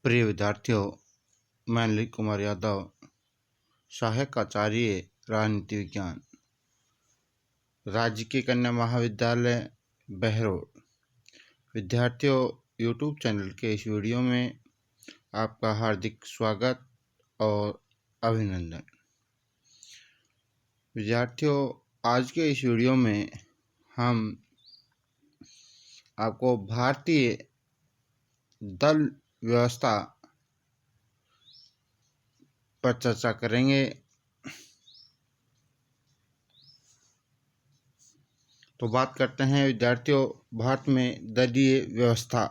प्रिय विद्यार्थियों, मैं अनिल कुमार यादव, सहायक आचार्य राजनीति विज्ञान, राज्य के कन्या महाविद्यालय बहरोड। विद्यार्थियों, यूट्यूब चैनल के इस वीडियो में आपका हार्दिक स्वागत और अभिनंदन। विद्यार्थियों, आज के इस वीडियो में हम आपको भारतीय दल व्यवस्था पर चर्चा करेंगे। तो बात करते हैं विद्यार्थियों, भारत में दलीय व्यवस्था।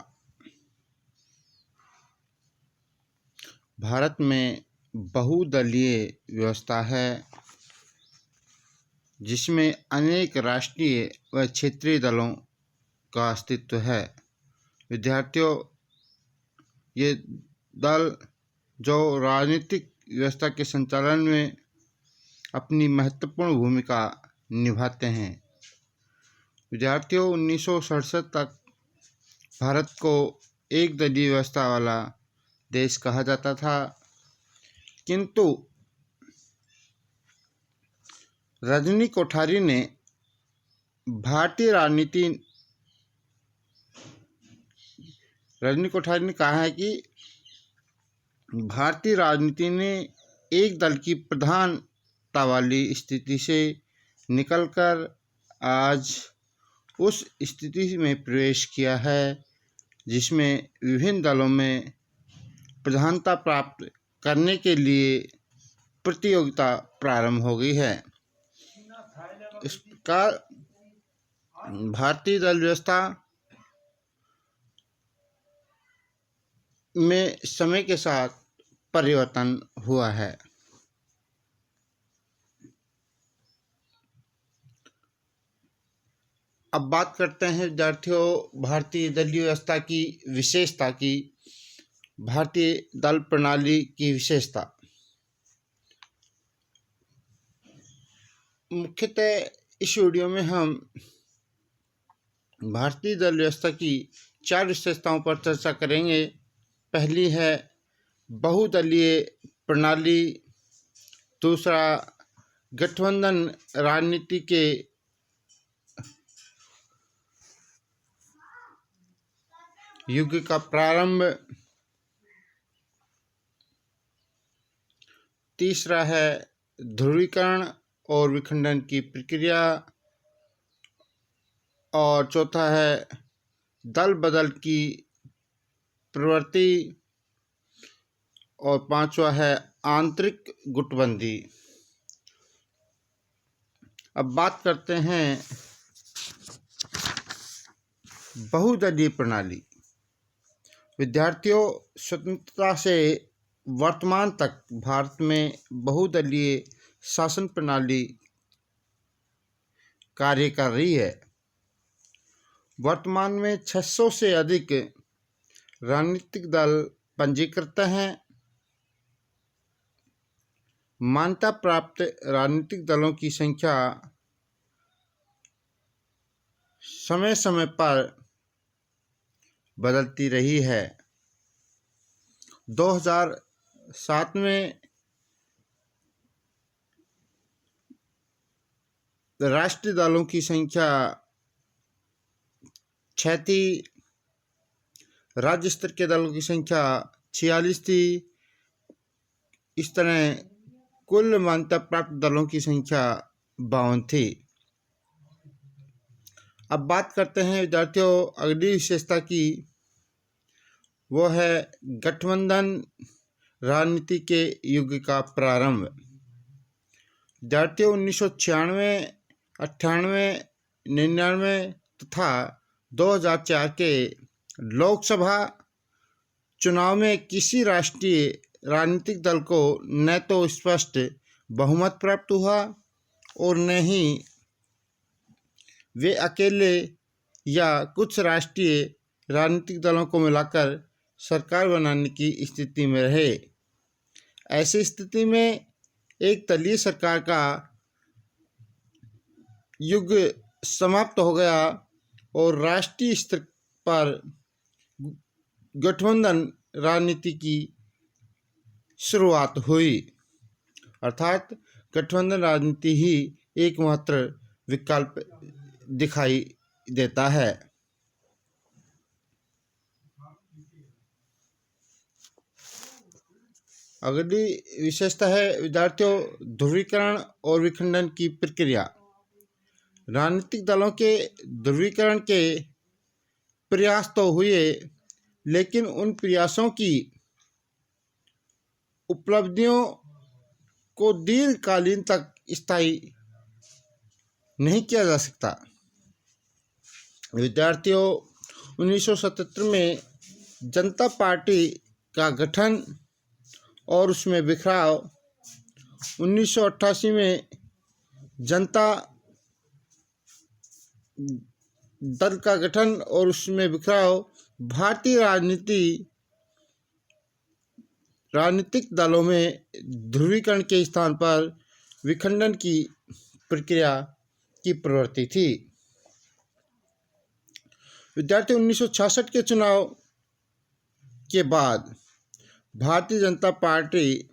भारत में बहुदलीय व्यवस्था है, जिसमें अनेक राष्ट्रीय व क्षेत्रीय दलों का अस्तित्व है। विद्यार्थियों, ये दल जो राजनीतिक व्यवस्था के संचालन में अपनी महत्वपूर्ण भूमिका निभाते हैं। विद्यार्थियों, 1967 तक भारत को एक दलीय व्यवस्था वाला देश कहा जाता था, किंतु रजनी कोठारी ने कहा है कि भारतीय राजनीति ने एक दल की प्रधानता वाली स्थिति से निकलकर आज उस स्थिति में प्रवेश किया है, जिसमें विभिन्न दलों में प्रधानता प्राप्त करने के लिए प्रतियोगिता प्रारंभ हो गई है। इस प्रकार भारतीय दल व्यवस्था में समय के साथ परिवर्तन हुआ है। अब बात करते हैं विद्यार्थियों, भारतीय दलीय व्यवस्था की विशेषता की, भारतीय दल प्रणाली की विशेषता। मुख्यतः इस वीडियो में हम भारतीय दल व्यवस्था की 4 विशेषताओं पर चर्चा करेंगे। पहली है बहुदलीय प्रणाली, दूसरा गठबंधन राजनीति के युग का प्रारंभ, तीसरा है ध्रुवीकरण और विखंडन की प्रक्रिया, और चौथा है दल बदल की प्रवृत्ति, और पांचवा है आंतरिक गुटबंदी। अब बात करते हैं बहुदलीय प्रणाली। विद्यार्थियों, स्वतंत्रता से वर्तमान तक भारत में बहुदलीय शासन प्रणाली कार्य कर रही है। वर्तमान में 600 से अधिक राजनीतिक दल पंजीकृत हैं। मान्यता प्राप्त राजनीतिक दलों की संख्या समय समय पर बदलती रही है। 2007 में राष्ट्रीय दलों की संख्या 6 थी, राज्य स्तर के दलों की संख्या 46 थी। इस तरह कुल मान्यता प्राप्त दलों की संख्या 52 थी। अब बात करते हैं विद्यार्थियों अगली विशेषता की, वो है गठबंधन राजनीति के युग का प्रारंभ। विद्यार्थियों, 1996, 98, 99 तथा 2004 के लोकसभा चुनाव में किसी राष्ट्रीय राजनीतिक दल को न तो स्पष्ट बहुमत प्राप्त हुआ और न ही वे अकेले या कुछ राष्ट्रीय राजनीतिक दलों को मिलाकर सरकार बनाने की स्थिति में रहे। ऐसी स्थिति में एक दलीय सरकार का युग समाप्त हो गया और राष्ट्रीय स्तर पर गठबंधन राजनीति की शुरुआत हुई, अर्थात गठबंधन राजनीति ही एकमात्र विकल्प दिखाई देता है। अगली विशेषता है विद्यार्थियों ध्रुवीकरण और विखंडन की प्रक्रिया। राजनीतिक दलों के ध्रुवीकरण के प्रयास तो हुए, लेकिन उन प्रयासों की उपलब्धियों को दीर्घकालीन तक स्थायी नहीं किया जा सकता। विद्यार्थियों 1977 में जनता पार्टी का गठन और उसमें बिखराव, 1988 में जनता दल का गठन और उसमें बिखराव भारतीय राजनीतिक दलों में ध्रुवीकरण के स्थान पर विखंडन की प्रक्रिया की प्रवृत्ति थी। विद्यार्थी 1966 के चुनाव के बाद भारतीय जनता पार्टी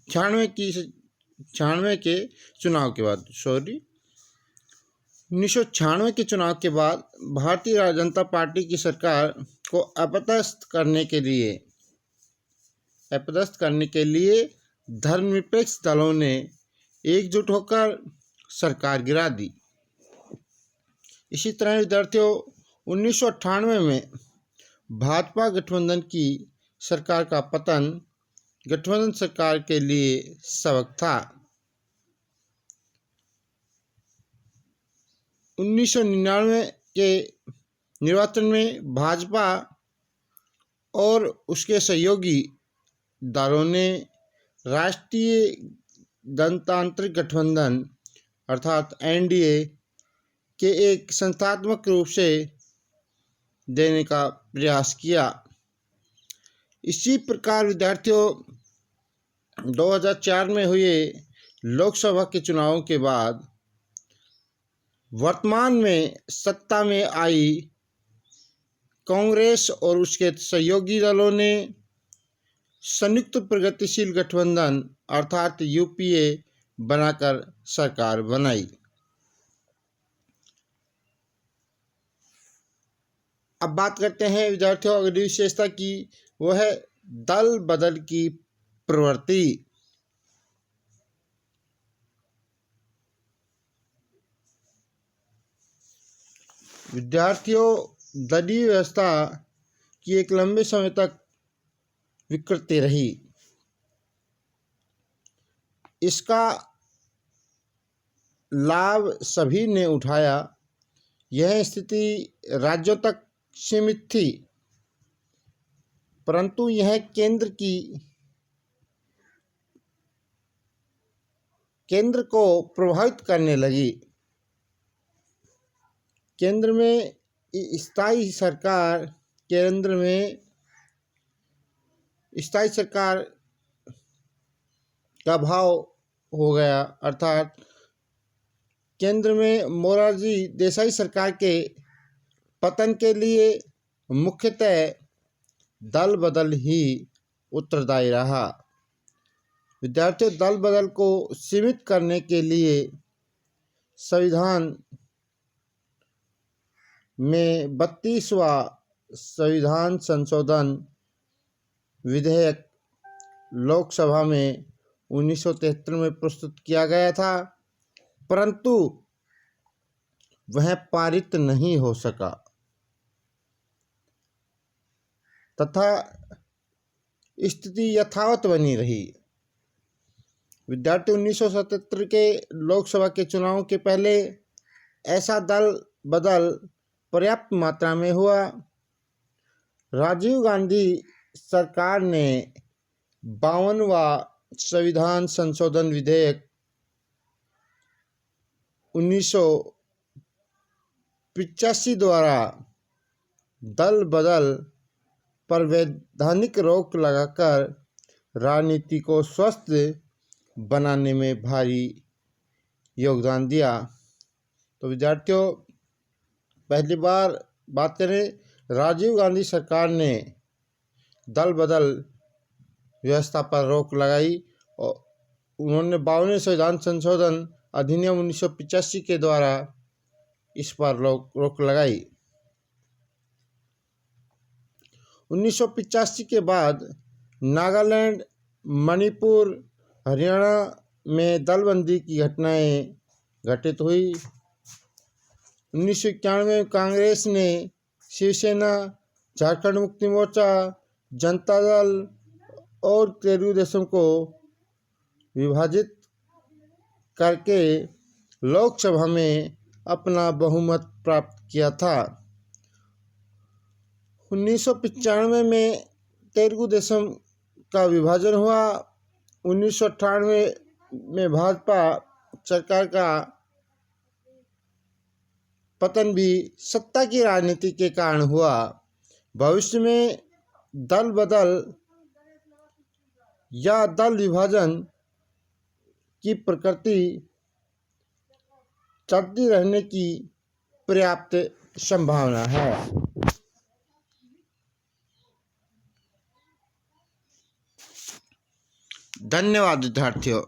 1996 के चुनाव के बाद भारतीय जनता पार्टी की सरकार को अपदस्थ करने के लिए धर्मनिरपेक्ष दलों ने एकजुट होकर सरकार गिरा दी। इसी तरह विद्यार्थियों 1998 में भाजपा गठबंधन की सरकार का पतन गठबंधन सरकार के लिए सबक था। 1999 के निर्वाचन में भाजपा और उसके सहयोगी दलों ने राष्ट्रीय जनतांत्रिक गठबंधन अर्थात एनडीए के एक संस्थात्मक रूप से देने का प्रयास किया। इसी प्रकार विद्यार्थियों 2004 में हुए लोकसभा के चुनावों के बाद वर्तमान में सत्ता में आई कांग्रेस और उसके सहयोगी दलों ने संयुक्त प्रगतिशील गठबंधन अर्थात यूपीए बनाकर सरकार बनाई। अब बात करते हैं विद्यार्थियों अगली विशेषता की, वह है दल बदल की प्रवृत्ति। विद्यार्थियों दलीय व्यवस्था की एक लंबे समय तक विकृति रही। इसका लाभ सभी ने उठाया। यह स्थिति राज्यों तक सीमित थी, परंतु यह केंद्र को प्रभावित करने लगी। केंद्र में स्थायी सरकार का भाव हो गया, अर्थात केंद्र में मोरारजी देसाई सरकार के पतन के लिए मुख्यतः दल बदल ही उत्तरदायी रहा। विद्यार्थियों दल बदल को सीमित करने के लिए संविधान में 32वां संविधान संशोधन विधेयक लोकसभा में 1973 में प्रस्तुत किया गया था, परंतु वह पारित नहीं हो सका तथा स्थिति यथावत बनी रही। विद्यार्थी 1977 के लोकसभा के चुनाव के पहले ऐसा दल बदल पर्याप्त मात्रा में हुआ। राजीव गांधी सरकार ने 52वां संविधान संशोधन विधेयक 1985 द्वारा दल बदल पर वैधानिक रोक लगाकर राजनीति को स्वस्थ बनाने में भारी योगदान दिया। तो विद्यार्थियों पहली बार बात करें राजीव गांधी सरकार ने दल बदल व्यवस्था पर रोक लगाई और उन्होंने 52वें संविधान संशोधन अधिनियम 1985 के द्वारा इस पर रोक लगाई। 1985 के बाद नागालैंड, मणिपुर, हरियाणा में दलबंदी की घटनाएं घटित हुई। 1991 में कांग्रेस ने शिवसेना, झारखंड मुक्ति मोर्चा, जनता दल और तेलुगु देशम को विभाजित करके लोकसभा में अपना बहुमत प्राप्त किया था। 1995 में तेलुगु देशम का विभाजन हुआ। 1998 में भाजपा सरकार का पतन भी सत्ता की राजनीति के कारण हुआ। भविष्य में दल बदल या दल विभाजन की प्रकृति चलती रहने की पर्याप्त संभावना है। धन्यवाद विद्यार्थियों।